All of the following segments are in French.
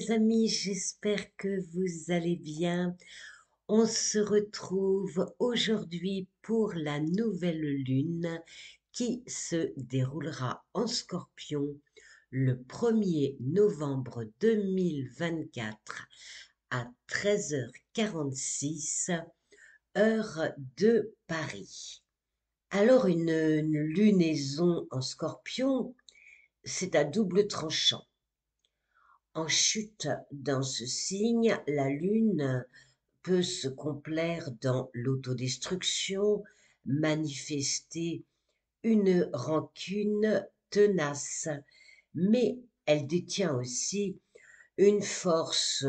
mes amis, j'espère que vous allez bien. On se retrouve aujourd'hui pour la nouvelle lune qui se déroulera en Scorpion le 1er novembre 2024 à 13h46, heure de Paris. Alors une lunaison en Scorpion, c'est à double tranchant. En chute dans ce signe, la lune peut se complaire dans l'autodestruction, manifester une rancune tenace, mais elle détient aussi une force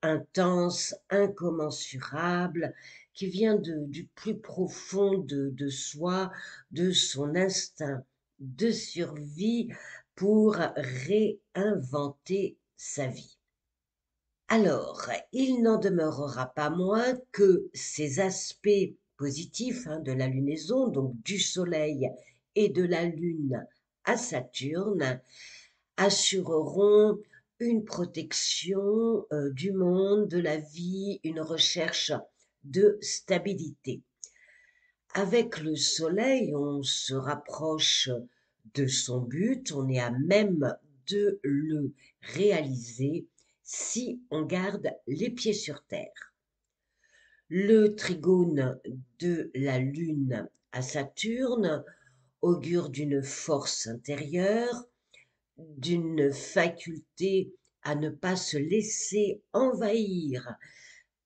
intense, incommensurable, qui vient du plus profond de soi, de son instinct de survie pour réinventer sa vie. Alors, il n'en demeurera pas moins que ces aspects positifs de la lunaison, donc du Soleil et de la Lune à Saturne, assureront une protection du monde, de la vie, une recherche de stabilité. Avec le Soleil, on se rapproche de son but, on est à même de le réaliser si on garde les pieds sur terre. Le trigone de la Lune à Saturne augure d'une force intérieure, d'une faculté à ne pas se laisser envahir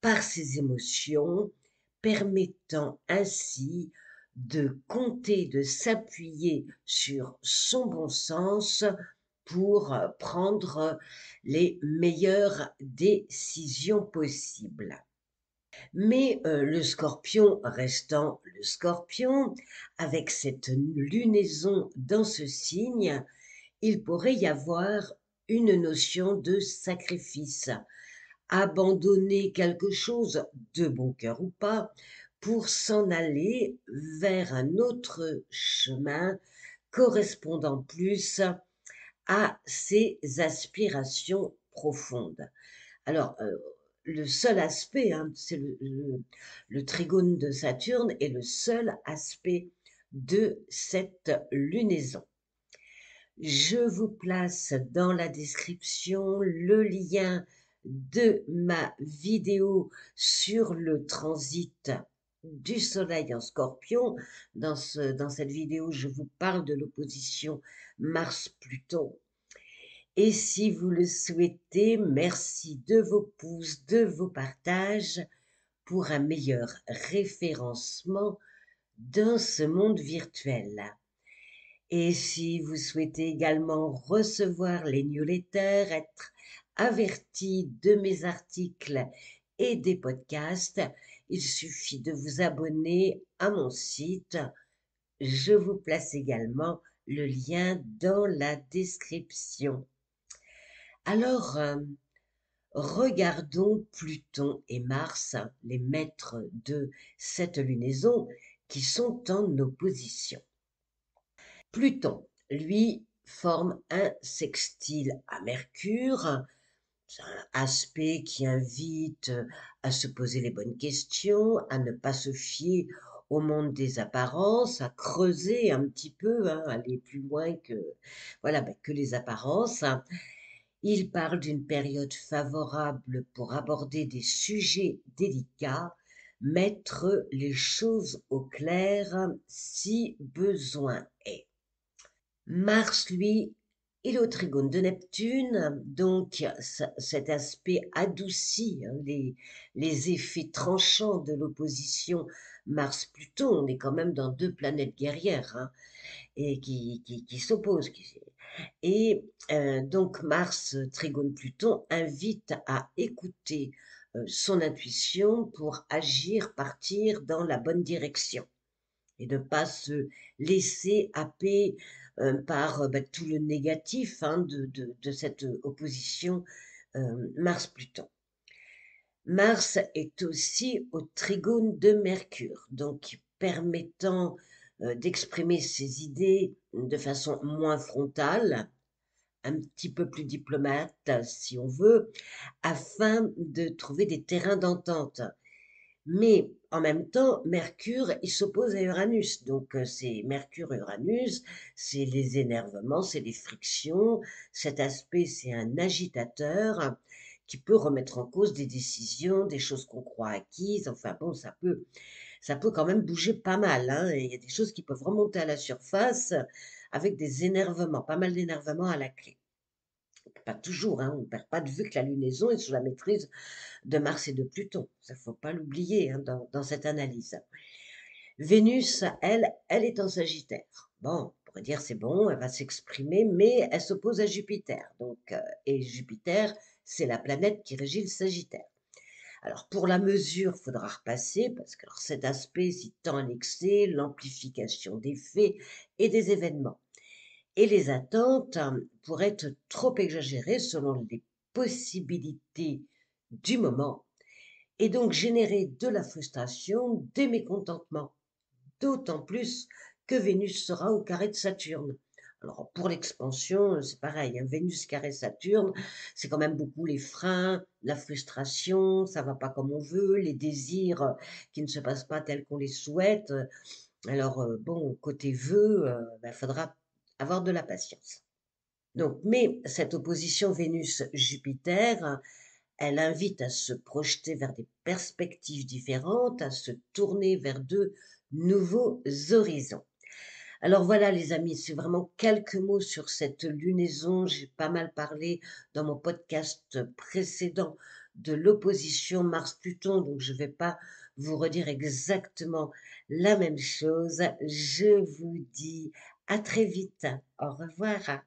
par ses émotions, permettant ainsi de compter, de s'appuyer sur son bon sens pour prendre les meilleures décisions possibles. Mais le scorpion restant le scorpion, avec cette lunaison dans ce signe, il pourrait y avoir une notion de sacrifice, abandonner quelque chose, de bon cœur ou pas, pour s'en aller vers un autre chemin correspondant plus à ses aspirations profondes. Alors, le seul aspect, c'est le trigone de Saturne est le seul aspect de cette lunaison. Je vous place dans la description le lien de ma vidéo sur le transit du Soleil en Scorpion. Dans cette vidéo, je vous parle de l'opposition Mars-Pluton. Et si vous le souhaitez, merci de vos pouces, de vos partages pour un meilleur référencement dans ce monde virtuel. Et si vous souhaitez également recevoir les newsletters, être averti de mes articles et des podcasts, il suffit de vous abonner à mon site. Je vous place également le lien dans la description. Alors, regardons Pluton et Mars, les maîtres de cette lunaison, qui sont en opposition. Pluton, lui, forme un sextile à Mercure. C'est un aspect qui invite à se poser les bonnes questions, à ne pas se fier au monde des apparences, à creuser un petit peu, aller plus loin que les apparences. Il parle d'une période favorable pour aborder des sujets délicats, mettre les choses au clair si besoin est. Mars, lui, il est au trigone de Neptune, donc cet aspect adoucit les effets tranchants de l'opposition Mars-Pluton. On est quand même dans deux planètes guerrières et qui s'opposent. Et donc Mars, trigone Pluton, invite à écouter son intuition pour agir, partir dans la bonne direction et ne pas se laisser happer par tout le négatif de cette opposition Mars-Pluton. Mars est aussi au trigone de Mercure, donc permettant d'exprimer ses idées de façon moins frontale, un petit peu plus diplomate, si on veut, afin de trouver des terrains d'entente. Mais en même temps, Mercure, il s'oppose à Uranus. Donc, c'est Mercure et Uranus, c'est les énervements, c'est les frictions. Cet aspect, c'est un agitateur qui peut remettre en cause des décisions, des choses qu'on croit acquises. Enfin bon, ça peut quand même bouger pas mal, hein. Et il y a des choses qui peuvent remonter à la surface avec des énervements, pas mal d'énervements à la clé. Pas toujours, hein, on ne perd pas de vue que la lunaison est sous la maîtrise de Mars et de Pluton. Ça, faut pas l'oublier, hein, dans cette analyse. Vénus, elle est en Sagittaire. Bon, on pourrait dire c'est bon, elle va s'exprimer, mais elle s'oppose à Jupiter. Donc, et Jupiter, c'est la planète qui régit le Sagittaire. Alors, pour la mesure, il faudra repasser, parce que alors, cet aspect, s'il tend à l'excès, l'amplification des faits et des événements. Et les attentes pourraient être trop exagérées selon les possibilités du moment et donc générer de la frustration, des mécontentements. D'autant plus que Vénus sera au carré de Saturne. Alors pour l'expansion, c'est pareil, hein, Vénus carré Saturne, c'est quand même beaucoup les freins, la frustration, ça va pas comme on veut, les désirs qui ne se passent pas tels qu'on les souhaite. Alors bon, côté vœux, il faudra avoir de la patience. Donc, mais cette opposition Vénus-Jupiter, elle invite à se projeter vers des perspectives différentes, à se tourner vers de nouveaux horizons. Alors voilà les amis, c'est vraiment quelques mots sur cette lunaison. J'ai pas mal parlé dans mon podcast précédent de l'opposition Mars-Pluton, donc je ne vais pas vous redire exactement la même chose. Je vous dis à très vite. Au revoir.